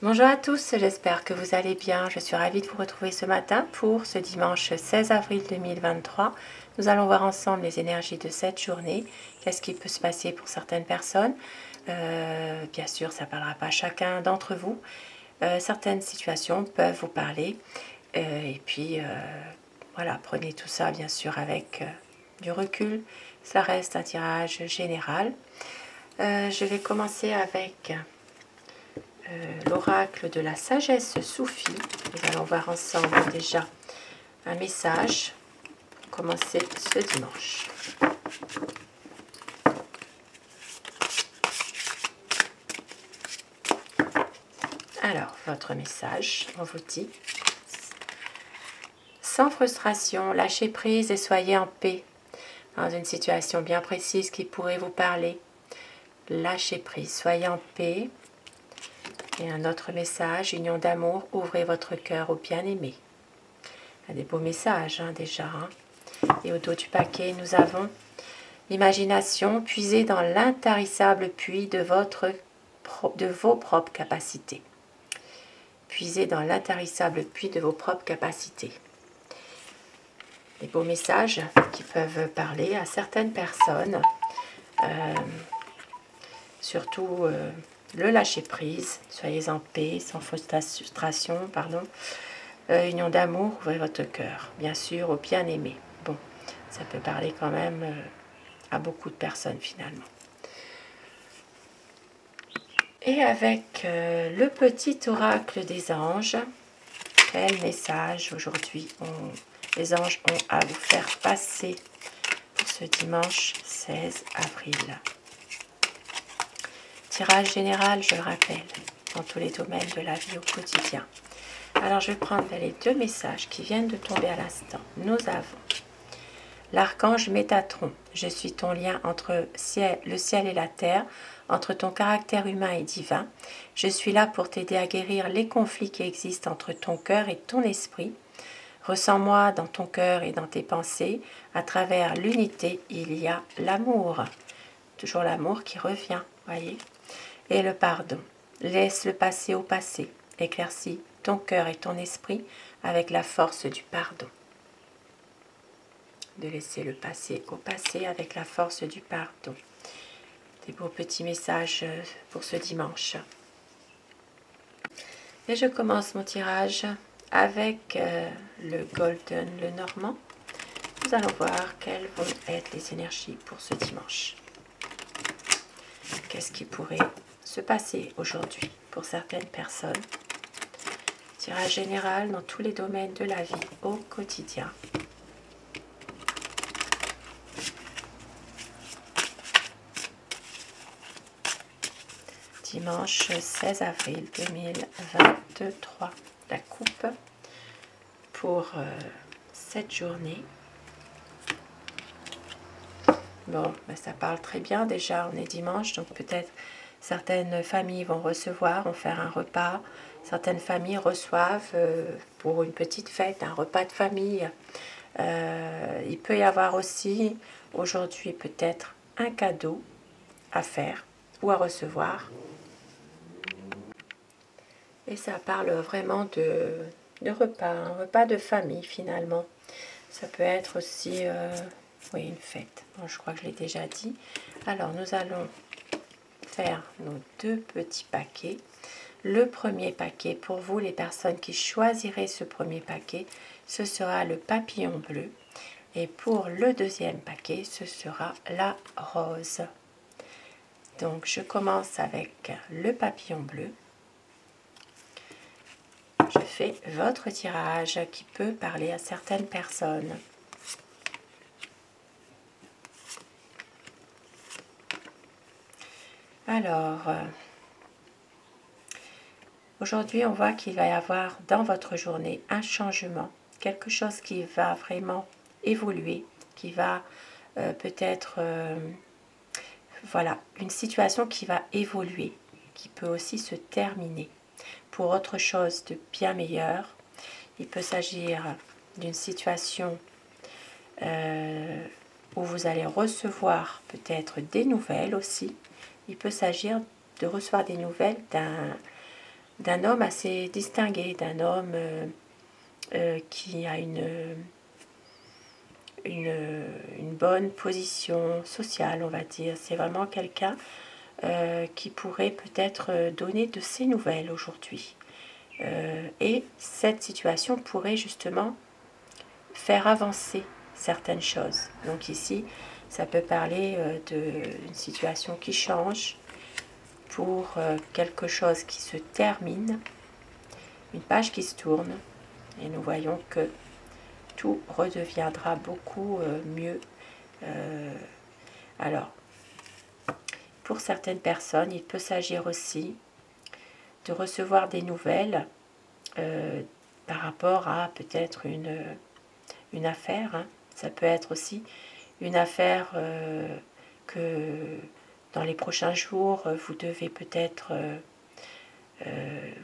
Bonjour à tous, j'espère que vous allez bien. Je suis ravie de vous retrouver ce matin pour ce dimanche 16 avril 2023. Nous allons voir ensemble les énergies de cette journée. Qu'est-ce qui peut se passer pour certaines personnes? Bien sûr, ça ne parlera pas à chacun d'entre vous. Certaines situations peuvent vous parler. Et puis, voilà, prenez tout ça bien sûr avec du recul. Ça reste un tirage général. Je vais commencer avec l'oracle de la sagesse soufie. Nous allons voir ensemble déjà un message pour commencer ce dimanche. Alors, votre message, on vous dit: sans frustration, lâchez prise et soyez en paix. Dans une situation bien précise qui pourrait vous parler, lâchez prise, soyez en paix. Et un autre message: union d'amour, ouvrez votre cœur au bien-aimé. Il y a des beaux messages déjà. Et au dos du paquet, nous avons l'imagination, puisée dans l'intarissable puits de vos propres capacités. Puisez dans l'intarissable puits de vos propres capacités. Des beaux messages qui peuvent parler à certaines personnes. Surtout le lâcher-prise. Soyez en paix, sans frustration, pardon. Union d'amour, ouvrez votre cœur. Bien sûr, au bien-aimé. Bon, ça peut parler quand même à beaucoup de personnes finalement. Et avec le petit oracle des anges, quel message aujourd'hui les anges ont à vous faire passer pour ce dimanche 16 avril. Tirage général, je le rappelle, dans tous les domaines de la vie au quotidien. Alors je vais prendre les deux messages qui viennent de tomber à l'instant. Nous avons l'archange Métatron. Je suis ton lien entre le ciel et la terre, entre ton caractère humain et divin. Je suis là pour t'aider à guérir les conflits qui existent entre ton cœur et ton esprit. Ressens-moi dans ton cœur et dans tes pensées. À travers l'unité, il y a l'amour. Toujours l'amour qui revient, voyez. Et le pardon. Laisse le passé au passé. Éclaircis ton cœur et ton esprit avec la force du pardon. De laisser le passé au passé avec la force du pardon. Des beaux petits messages pour ce dimanche. Et je commence mon tirage avec le golden, le normand. Nous allons voir quelles vont être les énergies pour ce dimanche. Qu'est-ce qui pourrait se passer aujourd'hui pour certaines personnes? Tirage général dans tous les domaines de la vie au quotidien. Dimanche 16 avril 2023, la coupe pour cette journée. Bon, ben ça parle très bien déjà, on est dimanche, donc peut-être certaines familles vont recevoir, vont faire un repas. Certaines familles reçoivent pour une petite fête, un repas de famille. Il peut y avoir aussi aujourd'hui peut-être un cadeau à faire ou à recevoir. Et ça parle vraiment de repas, un repas de famille finalement. Ça peut être aussi oui, une fête. Bon, je crois que je l'ai déjà dit. Alors nous allons faire nos deux petits paquets. Le premier paquet, pour vous les personnes qui choisirez ce premier paquet, ce sera le papillon bleu. Et pour le deuxième paquet, ce sera la rose. Donc je commence avec le papillon bleu. Je fais votre tirage qui peut parler à certaines personnes. Alors, aujourd'hui, on voit qu'il va y avoir dans votre journée un changement, quelque chose qui va vraiment évoluer, qui va peut-être, voilà, une situation qui va évoluer, qui peut aussi se terminer pour autre chose de bien meilleur. Il peut s'agir d'une situation où vous allez recevoir peut-être des nouvelles aussi. Il peut s'agir de recevoir des nouvelles d'un homme assez distingué, d'un homme qui a une bonne position sociale, on va dire. C'est vraiment quelqu'un qui pourrait peut-être donner de ses nouvelles aujourd'hui. Et cette situation pourrait justement faire avancer certaines choses. Donc ici, ça peut parler d'une situation qui change pour quelque chose qui se termine, une page qui se tourne, et nous voyons que tout redeviendra beaucoup mieux. Alors, pour certaines personnes, il peut s'agir aussi de recevoir des nouvelles par rapport à peut-être une affaire. Hein. Ça peut être aussi une affaire que dans les prochains jours, vous devez peut-être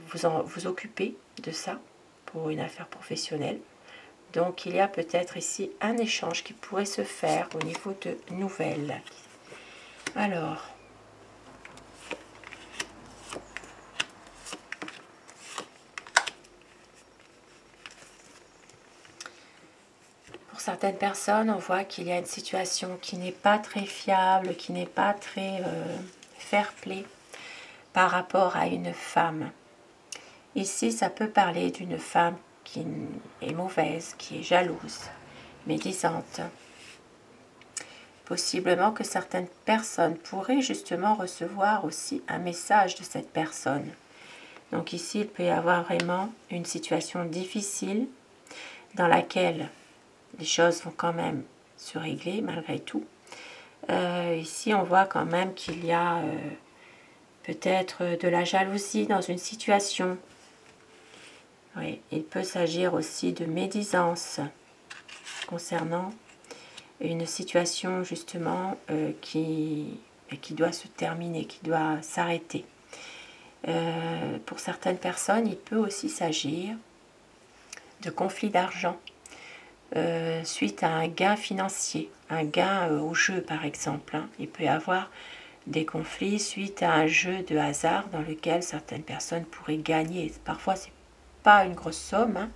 vous occuper de ça pour une affaire professionnelle. Donc il y a peut-être ici un échange qui pourrait se faire au niveau de nouvelles. Alors, pour certaines personnes, on voit qu'il y a une situation qui n'est pas très fiable, qui n'est pas très fair-play par rapport à une femme. Ici, ça peut parler d'une femme qui est mauvaise, qui est jalouse, médisante. Possiblement que certaines personnes pourraient justement recevoir aussi un message de cette personne. Donc ici, il peut y avoir vraiment une situation difficile dans laquelle les choses vont quand même se régler malgré tout. Ici, on voit quand même qu'il y a peut-être de la jalousie dans une situation. Oui, il peut s'agir aussi de médisance concernant une situation justement qui doit se terminer, qui doit s'arrêter. Pour certaines personnes, il peut aussi s'agir de conflits d'argent suite à un gain financier, un gain au jeu par exemple. Hein. Il peut y avoir des conflits suite à un jeu de hasard dans lequel certaines personnes pourraient gagner. Parfois, c'est pas une grosse somme, hein,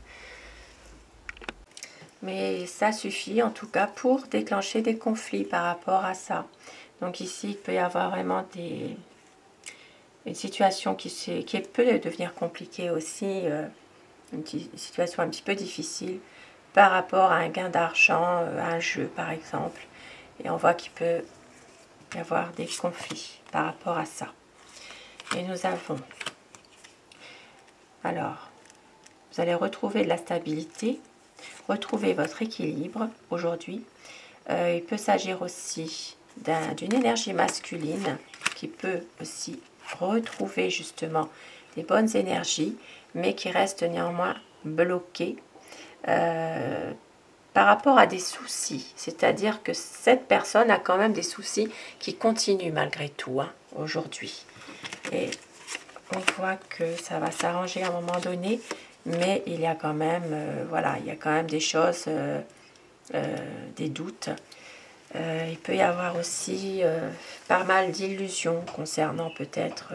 mais ça suffit en tout cas pour déclencher des conflits par rapport à ça. Donc ici, il peut y avoir vraiment une situation qui peut devenir compliquée aussi, une situation un petit peu difficile par rapport à un gain d'argent, à un jeu par exemple. Et on voit qu'il peut y avoir des conflits par rapport à ça. Et nous avons, alors, vous allez retrouver de la stabilité, retrouver votre équilibre aujourd'hui. Il peut s'agir aussi d'une énergie masculine qui peut aussi retrouver justement des bonnes énergies, mais qui reste néanmoins bloquée par rapport à des soucis. C'est-à-dire que cette personne a quand même des soucis qui continuent malgré tout hein, aujourd'hui. Et on voit que ça va s'arranger à un moment donné, mais il y a quand même, voilà, il y a quand même des choses, des doutes. Il peut y avoir aussi pas mal d'illusions concernant peut-être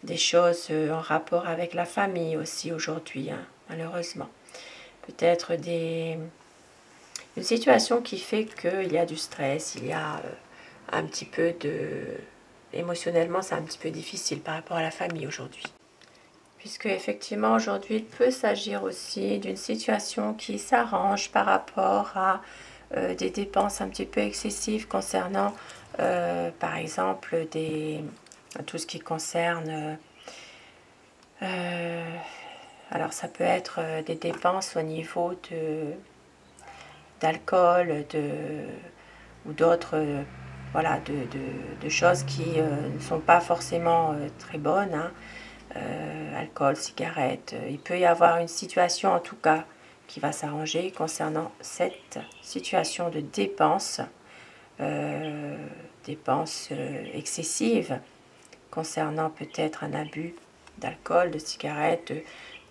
des choses en rapport avec la famille aussi aujourd'hui, hein, malheureusement. Peut-être une situation qui fait qu'il y a du stress, il y a un petit peu de... Émotionnellement, c'est un petit peu difficile par rapport à la famille aujourd'hui. Puisque effectivement, aujourd'hui, il peut s'agir aussi d'une situation qui s'arrange par rapport à des dépenses un petit peu excessives concernant, par exemple, tout ce qui concerne... alors, ça peut être des dépenses au niveau d'alcool ou d'autres... voilà, de choses qui ne sont pas forcément très bonnes, hein. Alcool, cigarettes. Il peut y avoir une situation en tout cas qui va s'arranger concernant cette situation de dépenses, excessives, concernant peut-être un abus d'alcool, de cigarettes,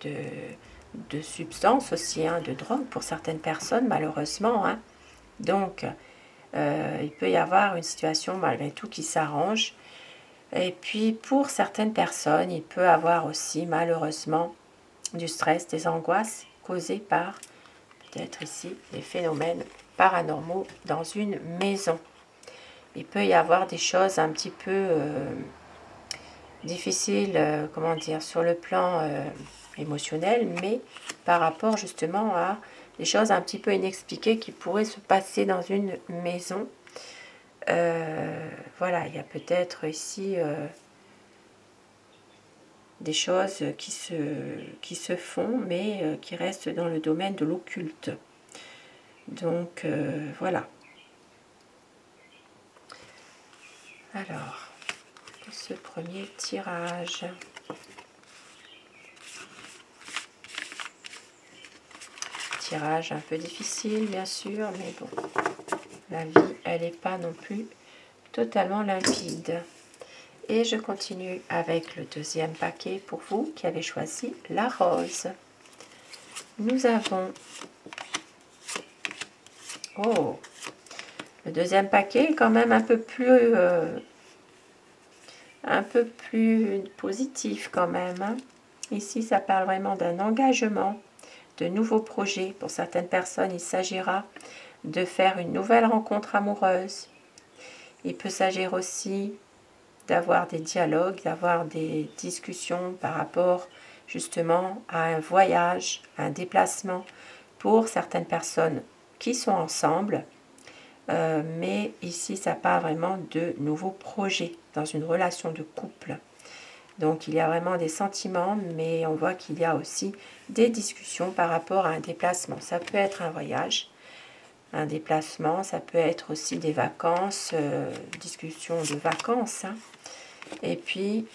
de substances aussi, hein, de drogue pour certaines personnes malheureusement. Hein. Donc, il peut y avoir une situation malgré tout qui s'arrange. Et puis pour certaines personnes, il peut avoir aussi malheureusement du stress, des angoisses causées par peut-être ici des phénomènes paranormaux dans une maison. Il peut y avoir des choses un petit peu difficiles, comment dire, sur le plan émotionnel, mais par rapport justement à des choses un petit peu inexpliquées qui pourraient se passer dans une maison. Voilà, il y a peut-être ici des choses qui se font, mais qui restent dans le domaine de l'occulte. Donc, voilà. Alors, ce premier tirage. Tirage un peu difficile, bien sûr, mais bon, la vie, elle n'est pas non plus totalement limpide. Et je continue avec le deuxième paquet pour vous qui avez choisi la rose. Nous avons... Oh, le deuxième paquet est quand même un peu plus positif quand même. Hein. Ici, ça parle vraiment d'un engagement, de nouveaux projets. Pour certaines personnes, il s'agira de faire une nouvelle rencontre amoureuse. Il peut s'agir aussi d'avoir des dialogues, d'avoir des discussions par rapport justement à un voyage, à un déplacement pour certaines personnes qui sont ensemble. Mais ici, ça parle vraiment de nouveaux projets dans une relation de couple. Donc, il y a vraiment des sentiments, mais on voit qu'il y a aussi des discussions par rapport à un déplacement. Ça peut être un voyage, un déplacement, ça peut être aussi des vacances, discussion de vacances. Hein. Et puis,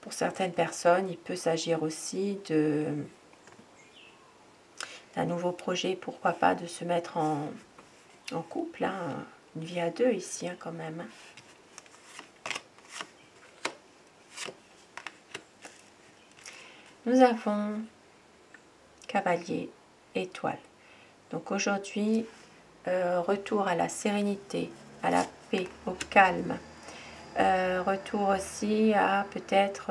pour certaines personnes, il peut s'agir aussi d'un nouveau projet, pourquoi pas, de se mettre en couple, hein, une vie à deux ici, hein, quand même. Nous avons cavalier, étoile. Donc aujourd'hui, retour à la sérénité, à la paix, au calme. Retour aussi à peut-être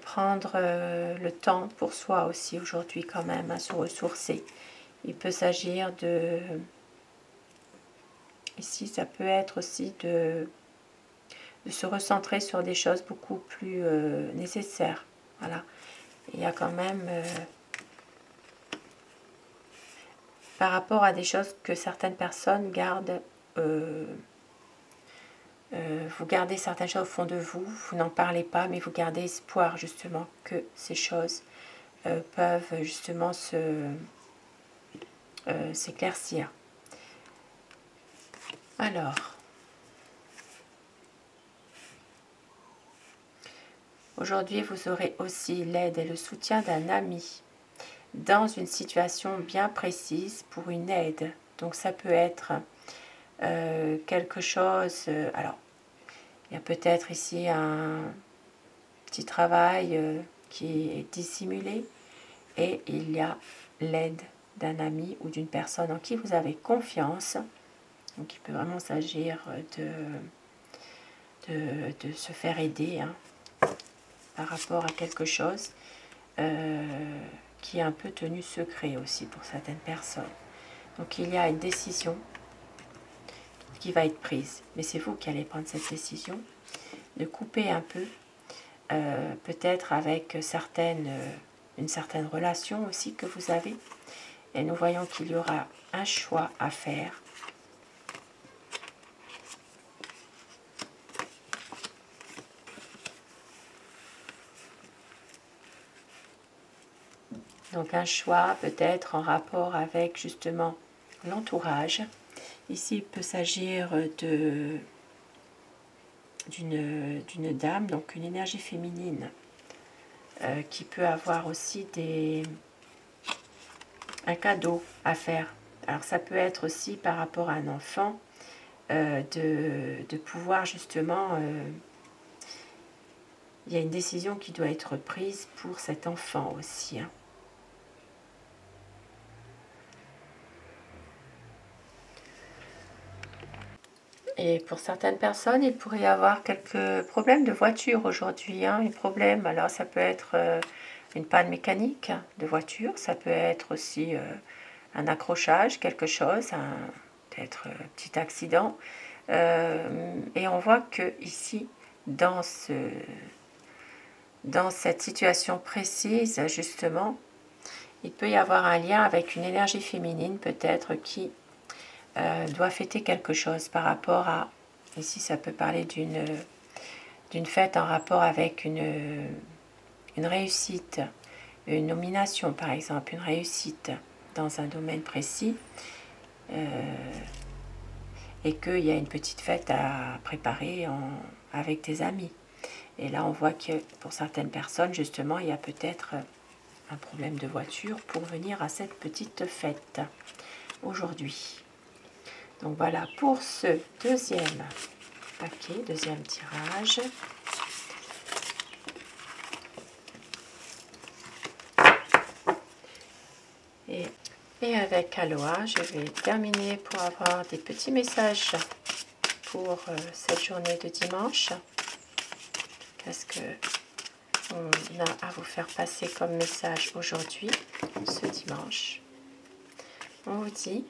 prendre le temps pour soi aussi aujourd'hui quand même, à se ressourcer. Il peut s'agir de... Ici, ça peut être aussi de se recentrer sur des choses beaucoup plus nécessaires. Voilà. Il y a quand même... par rapport à des choses que certaines personnes gardent... vous gardez certaines choses au fond de vous, vous n'en parlez pas, mais vous gardez espoir justement que ces choses peuvent justement s'éclaircir. Alors, aujourd'hui, vous aurez aussi l'aide et le soutien d'un ami dans une situation bien précise pour une aide. Donc ça peut être quelque chose... alors, il y a peut-être ici un petit travail qui est dissimulé et il y a l'aide d'un ami ou d'une personne en qui vous avez confiance. Donc il peut vraiment s'agir de se faire aider hein, par rapport à quelque chose qui est un peu tenu secret aussi pour certaines personnes. Donc il y a une décision qui va être prise, mais c'est vous qui allez prendre cette décision de couper un peu, peut-être avec une certaine relation aussi que vous avez. Et nous voyons qu'il y aura un choix à faire. Donc un choix peut-être en rapport avec justement l'entourage. Ici, il peut s'agir d'une dame, donc une énergie féminine, qui peut avoir aussi un cadeau à faire. Alors ça peut être aussi par rapport à un enfant, de pouvoir justement... il y a une décision qui doit être prise pour cet enfant aussi. Hein. Et pour certaines personnes, il pourrait y avoir quelques problèmes de voiture aujourd'hui. Un problème, alors ça peut être une panne mécanique de voiture, ça peut être aussi un accrochage, quelque chose, peut-être un petit accident. Et on voit que ici, dans cette situation précise, justement, il peut y avoir un lien avec une énergie féminine peut-être qui doit fêter quelque chose par rapport à, ici ça peut parler d'une fête en rapport avec une réussite, une nomination par exemple, une réussite dans un domaine précis, et qu'il y a une petite fête à préparer avec des amis. Et là on voit que pour certaines personnes justement il y a peut-être un problème de voiture pour venir à cette petite fête aujourd'hui. Donc voilà pour ce deuxième paquet, deuxième tirage. Et avec Aloha, je vais terminer pour avoir des petits messages pour cette journée de dimanche. Qu'est-ce que on a à vous faire passer comme message aujourd'hui, ce dimanche? On vous dit: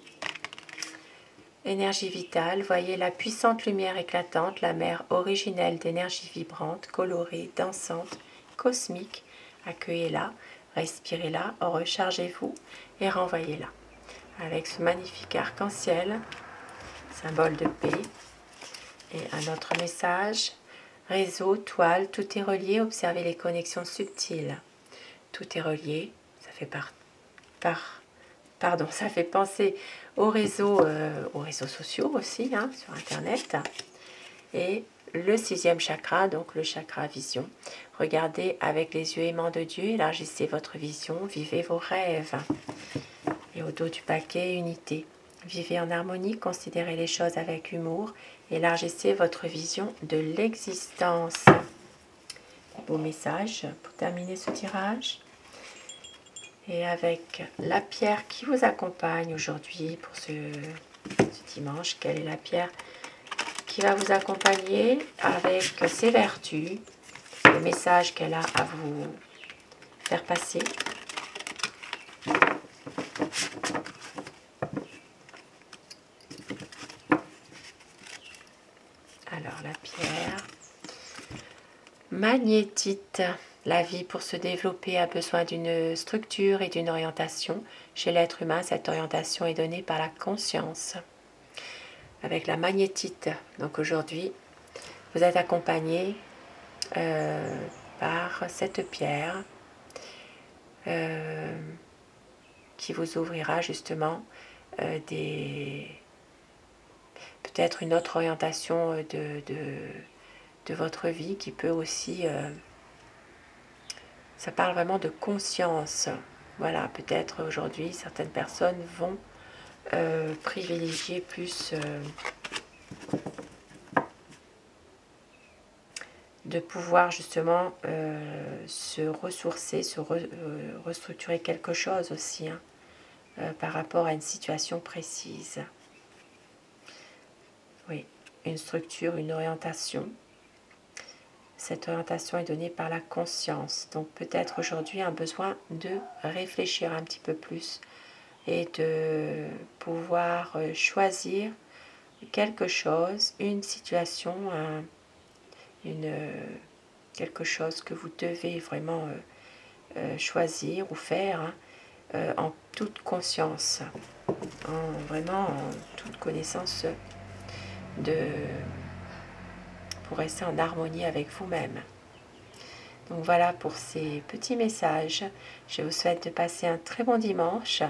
énergie vitale, voyez la puissante lumière éclatante, la mer originelle d'énergie vibrante, colorée, dansante, cosmique. Accueillez-la, respirez-la, rechargez-vous et renvoyez-la. Avec ce magnifique arc-en-ciel, symbole de paix, et un autre message: réseau, toile, tout est relié, observez les connexions subtiles. Tout est relié, ça fait ça fait penser aux réseaux sociaux aussi, sur Internet. Et le 6e chakra, donc le chakra vision. Regardez avec les yeux aimants de Dieu, élargissez votre vision, vivez vos rêves. Et au dos du paquet, unité. Vivez en harmonie, considérez les choses avec humour, élargissez votre vision de l'existence. Beau message pour terminer ce tirage. Et avec la pierre qui vous accompagne aujourd'hui pour ce dimanche, quelle est la pierre qui va vous accompagner avec ses vertus, le message qu'elle a à vous faire passer? Alors la pierre magnétite. La vie, pour se développer, a besoin d'une structure et d'une orientation. Chez l'être humain, cette orientation est donnée par la conscience. Avec la magnétite, donc aujourd'hui, vous êtes accompagné par cette pierre qui vous ouvrira justement peut-être une autre orientation de votre vie qui peut aussi... ça parle vraiment de conscience. Voilà, peut-être aujourd'hui, certaines personnes vont privilégier plus de pouvoir justement se ressourcer, restructurer quelque chose aussi, par rapport à une situation précise. Oui, une structure, une orientation. Cette orientation est donnée par la conscience. Donc peut-être aujourd'hui un besoin de réfléchir un petit peu plus et de pouvoir choisir quelque chose, une situation, quelque chose que vous devez vraiment choisir ou faire en toute conscience, vraiment en toute connaissance pour rester en harmonie avec vous-même. Donc voilà pour ces petits messages. Je vous souhaite de passer un très bon dimanche.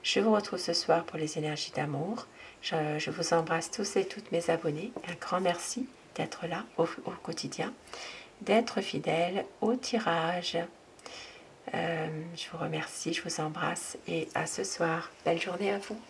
Je vous retrouve ce soir pour les énergies d'amour. Je vous embrasse tous et toutes mes abonnés. Un grand merci d'être là au quotidien, d'être fidèle au tirage. Je vous remercie, je vous embrasse et à ce soir. Belle journée à vous.